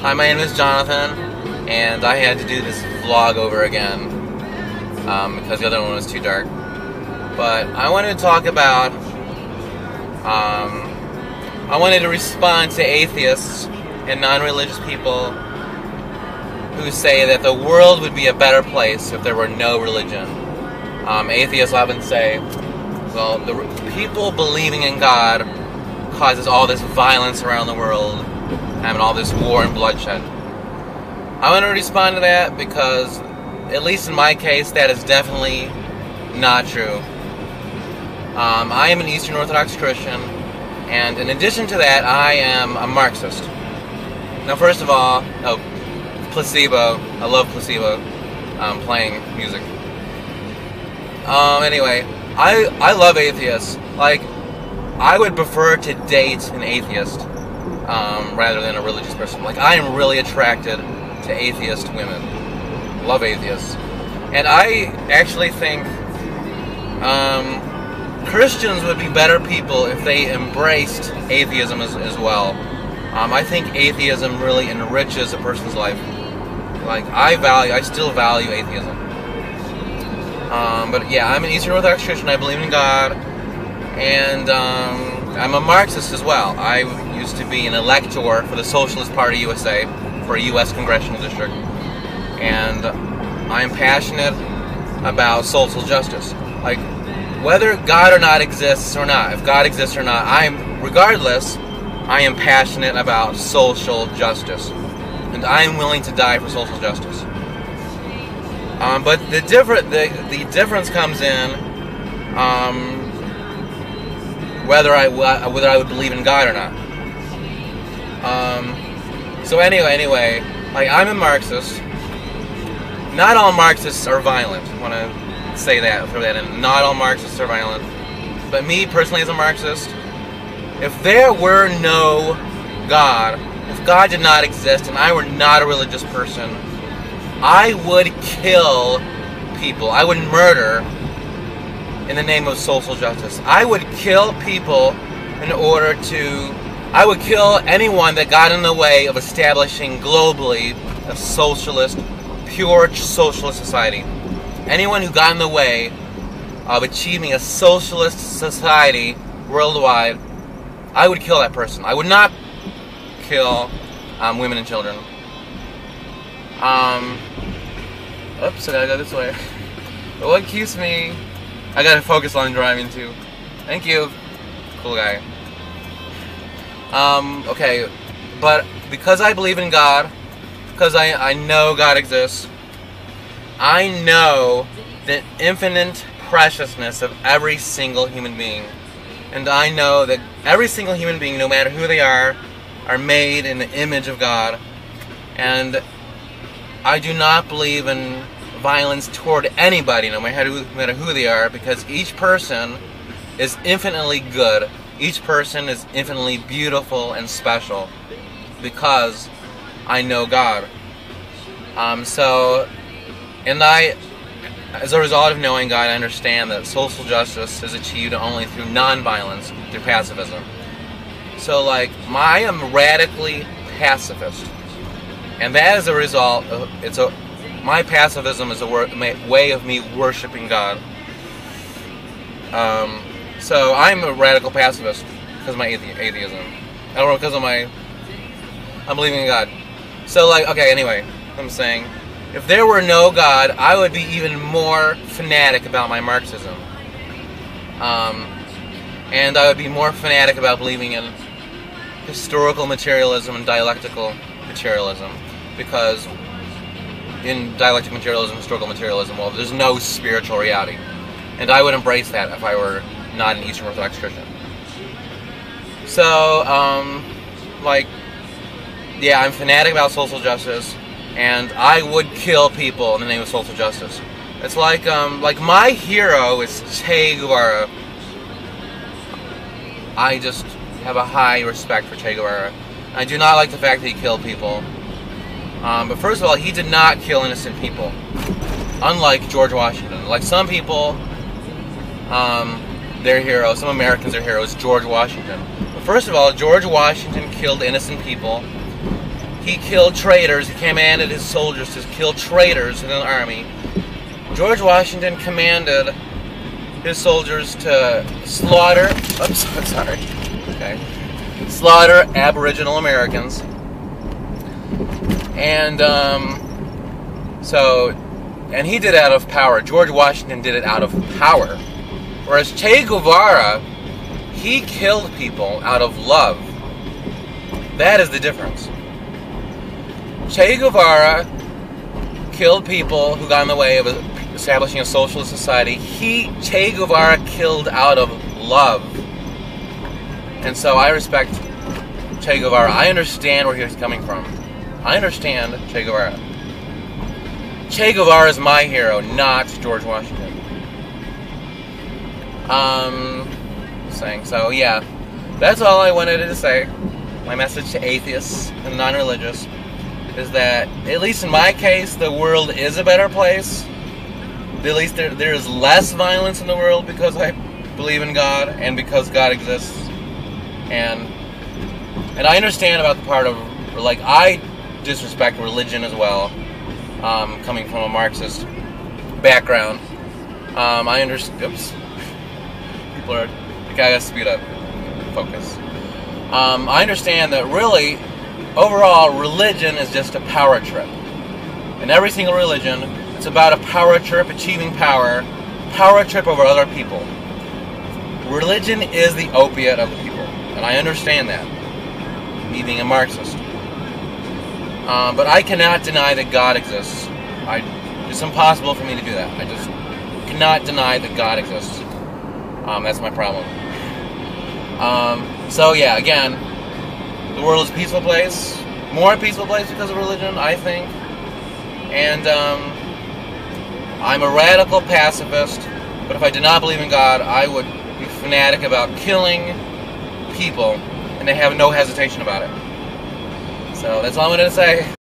Hi, my name is Jonathan, and I had to do this vlog over again because the other one was too dark. But I wanted to talk about, I wanted to respond to atheists and non-religious people who say that the world would be a better place if there were no religion. Atheists often say, well, the people believing in God causes all this violence around the world, having all this war and bloodshed. I want to respond to that because, at least in my case, that is definitely not true. I am an Eastern Orthodox Christian, and in addition to that, I am a Marxist. Now, first of all, placebo. I love placebo. Playing music. Anyway, I love atheists. Like, I would prefer to date an atheist rather than a religious person. Like, I am really attracted to atheist women. Love atheists. And I actually think Christians would be better people if they embraced atheism as well. I think atheism really enriches a person's life. Like, I still value atheism. But yeah, I'm an Eastern Orthodox Christian. I believe in God. And I'm a Marxist as well. I used to be an elector for the Socialist Party USA, for a U.S. congressional district. And I'm passionate about social justice. Like, whether God or not exists or not, if God exists or not, regardless, I am passionate about social justice. And I am willing to die for social justice. But the difference comes in whether I would believe in God or not. So anyway, like, I'm a Marxist. Not all Marxists are violent. I want to say that, throw that in. Not all Marxists are violent. But me personally, as a Marxist, if there were no God, if God did not exist and I were not a religious person, I would kill people. I would murder in the name of social justice. I would kill people I would kill anyone that got in the way of establishing globally a socialist, pure socialist society. Anyone who got in the way of achieving a socialist society worldwide, I would kill that person. I would not kill women and children. Oops, I gotta go this way. But what keeps me... I gotta focus on driving too. Thank you. Cool guy. Okay. But because I believe in God, because I know God exists, I know the infinite preciousness of every single human being. And I know that every single human being, no matter who they are made in the image of God. And I do not believe in violence toward anybody, no matter who they are, because each person is infinitely good. Each person is infinitely beautiful and special because I know God. As a result of knowing God, I understand that social justice is achieved only through non-violence, through pacifism. So, like, I am radically pacifist. And that is a result of, my pacifism is a way of me worshiping God. So I'm a radical pacifist because of my atheism. I don't know, because of I'm believing in God. So, like, okay, anyway, I'm saying, if there were no God, I would be even more fanatic about my Marxism. And I would be more fanatic about believing in historical materialism and dialectical materialism. Because in dialectic materialism, historical materialism, well, there's no spiritual reality. And I would embrace that if I were not an Eastern Orthodox Christian. So, like, yeah, I'm fanatic about social justice, and I would kill people in the name of social justice. It's like my hero is Che Guevara. I just have a high respect for Che Guevara. I do not like the fact that he killed people. But first of all, he did not kill innocent people. Unlike George Washington. Like, some people, their hero, some Americans, their hero is George Washington. But first of all, George Washington killed innocent people He killed traitors. He commanded his soldiers to kill traitors in the army. George Washington commanded his soldiers to slaughter... Oops, I'm sorry. Okay. Slaughter Aboriginal Americans. And, and he did it out of power. George Washington did it out of power. Whereas Che Guevara, he killed people out of love. That is the difference. Che Guevara killed people who got in the way of establishing a socialist society. Che Guevara killed out of love. And so I respect Che Guevara. I understand where he's coming from. I understand Che Guevara. Che Guevara is my hero, not George Washington. So yeah, that's all I wanted to say. My message to atheists and non-religious is that, at least in my case, the world is a better place. At least there is less violence in the world because I believe in God and because God exists. And I understand about the part of, like, I disrespect religion as well, coming from a Marxist background. I understand. Oops. People are. I gotta speed up. Focus. I understand that really, overall, religion is just a power trip. In every single religion, it's about a power trip, achieving power trip over other people. Religion is the opiate of the people, and I understand that, me being a Marxist. But I cannot deny that God exists. It's impossible for me to do that. I just cannot deny that God exists. That's my problem. So yeah, again, the world is a peaceful place. More peaceful place because of religion, I think. And I'm a radical pacifist, but if I did not believe in God, I would be fanatic about killing people, and they have no hesitation about it. So that's all I wanted to say.